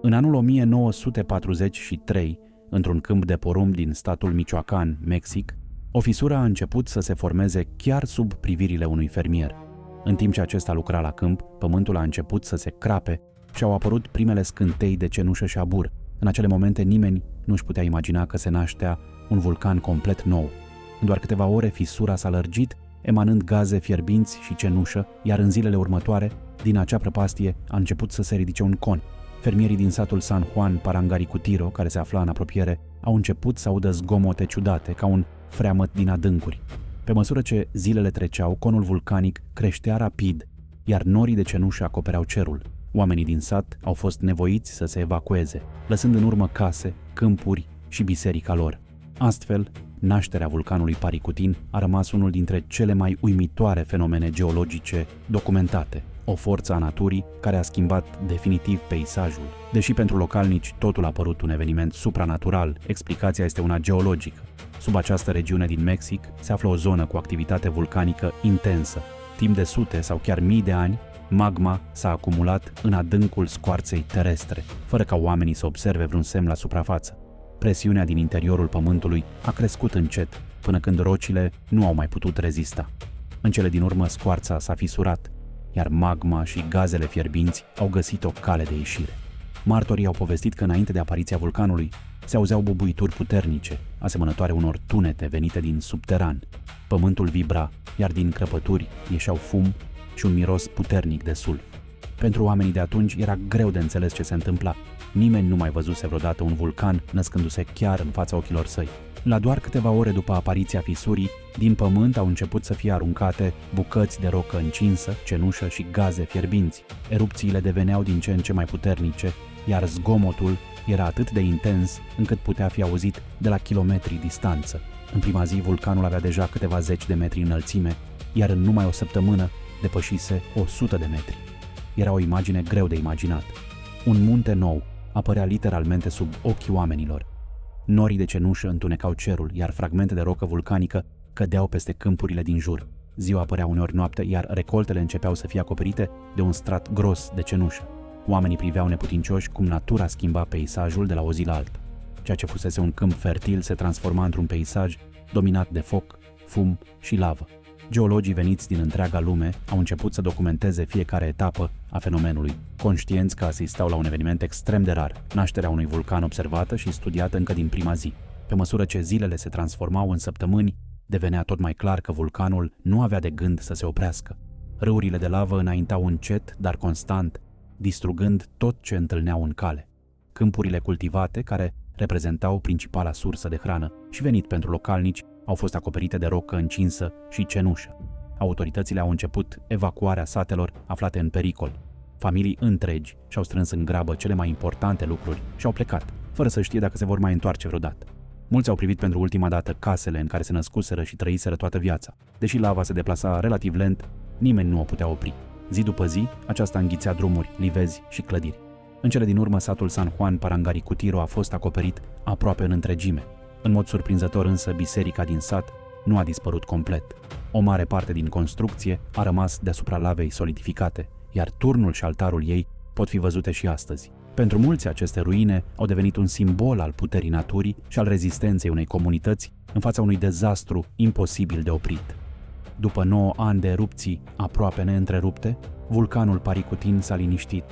În anul 1943, într-un câmp de porumb din statul Michoacán, Mexic, o fisură a început să se formeze chiar sub privirile unui fermier. În timp ce acesta lucra la câmp, pământul a început să se crape și au apărut primele scântei de cenușă și abur. În acele momente nimeni nu-și putea imagina că se naștea un vulcan complet nou. În doar câteva ore fisura s-a lărgit, emanând gaze fierbinți și cenușă, iar în zilele următoare, din acea prăpastie a început să se ridice un con. Fermierii din satul San Juan Parangaricutiro, care se afla în apropiere, au început să audă zgomote ciudate, ca un freamăt din adâncuri. Pe măsură ce zilele treceau, conul vulcanic creștea rapid, iar norii de cenușă acopereau cerul. Oamenii din sat au fost nevoiți să se evacueze, lăsând în urmă case, câmpuri și biserica lor. Astfel, nașterea vulcanului Paricutin a rămas unul dintre cele mai uimitoare fenomene geologice documentate, o forță a naturii care a schimbat definitiv peisajul. Deși pentru localnici totul a părut un eveniment supranatural, explicația este una geologică. Sub această regiune din Mexic se află o zonă cu activitate vulcanică intensă. Timp de sute sau chiar mii de ani, magma s-a acumulat în adâncul scoarței terestre, fără ca oamenii să observe vreun semn la suprafață. Presiunea din interiorul pământului a crescut încet, până când rocile nu au mai putut rezista. În cele din urmă, scoarța s-a fisurat, iar magma și gazele fierbinți au găsit o cale de ieșire. Martorii au povestit că înainte de apariția vulcanului se auzeau bubuituri puternice, asemănătoare unor tunete venite din subteran. Pământul vibra, iar din crăpături ieșeau fum și un miros puternic de sulf. Pentru oamenii de atunci era greu de înțeles ce se întâmpla. Nimeni nu mai văzuse vreodată un vulcan născându-se chiar în fața ochilor săi. La doar câteva ore după apariția fisurii, din pământ au început să fie aruncate bucăți de rocă încinsă, cenușă și gaze fierbinți. Erupțiile deveneau din ce în ce mai puternice, iar zgomotul era atât de intens încât putea fi auzit de la kilometri distanță. În prima zi, vulcanul avea deja câteva zeci de metri înălțime, iar în numai o săptămână depășise 100 de metri. Era o imagine greu de imaginat. Un munte nou apărea literalmente sub ochii oamenilor. Norii de cenușă întunecau cerul, iar fragmente de rocă vulcanică cădeau peste câmpurile din jur. Ziua apărea uneori noapte, iar recoltele începeau să fie acoperite de un strat gros de cenușă. Oamenii priveau neputincioși cum natura schimba peisajul de la o zi la alta. Ceea ce fusese un câmp fertil se transforma într-un peisaj dominat de foc, fum și lavă. Geologii veniți din întreaga lume au început să documenteze fiecare etapă a fenomenului, conștienți că asistau la un eveniment extrem de rar, nașterea unui vulcan observată și studiată încă din prima zi. Pe măsură ce zilele se transformau în săptămâni, devenea tot mai clar că vulcanul nu avea de gând să se oprească. Râurile de lavă înaintau încet, dar constant, distrugând tot ce întâlneau în cale. Câmpurile cultivate, care reprezentau principala sursă de hrană și venit pentru localnici, au fost acoperite de rocă încinsă și cenușă. Autoritățile au început evacuarea satelor aflate în pericol. Familii întregi și-au strâns în grabă cele mai importante lucruri și au plecat, fără să știe dacă se vor mai întoarce vreodată. Mulți au privit pentru ultima dată casele în care se născuseră și trăiseră toată viața. Deși lava se deplasa relativ lent, nimeni nu o putea opri. Zi după zi, aceasta înghițea drumuri, livezi și clădiri. În cele din urmă, satul San Juan Parangaricutiro a fost acoperit aproape în întregime. În mod surprinzător însă, biserica din sat nu a dispărut complet. O mare parte din construcție a rămas deasupra lavei solidificate, iar turnul și altarul ei pot fi văzute și astăzi. Pentru mulți, aceste ruine au devenit un simbol al puterii naturii și al rezistenței unei comunități în fața unui dezastru imposibil de oprit. După 9 ani de erupții aproape neîntrerupte, vulcanul Paricutin s-a liniștit.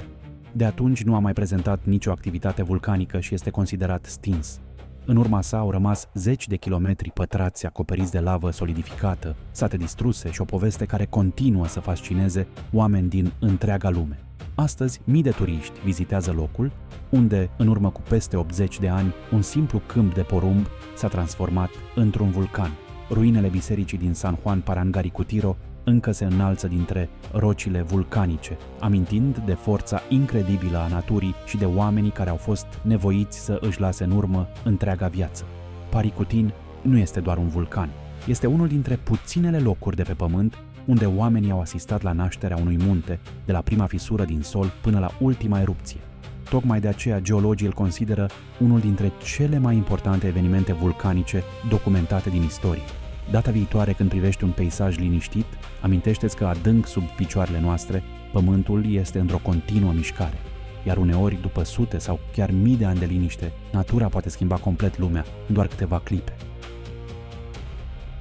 De atunci nu a mai prezentat nicio activitate vulcanică și este considerat stins. În urma sa au rămas 10 de kilometri pătrați acoperiți de lavă solidificată, sate distruse și o poveste care continuă să fascineze oameni din întreaga lume. Astăzi, mii de turiști vizitează locul, unde, în urmă cu peste 80 de ani, un simplu câmp de porumb s-a transformat într-un vulcan. Ruinele bisericii din San Juan Parangaricutiro încă se înalță dintre rocile vulcanice, amintind de forța incredibilă a naturii și de oamenii care au fost nevoiți să își lase în urmă întreaga viață. Paricutin nu este doar un vulcan, este unul dintre puținele locuri de pe pământ unde oamenii au asistat la nașterea unui munte, de la prima fisură din sol până la ultima erupție. Tocmai de aceea geologii îl consideră unul dintre cele mai importante evenimente vulcanice documentate din istorie. Data viitoare, când privești un peisaj liniștit, amintește-ți că adânc sub picioarele noastre, pământul este într-o continuă mișcare. iar uneori, după sute sau chiar mii de ani de liniște, natura poate schimba complet lumea în doar câteva clipe.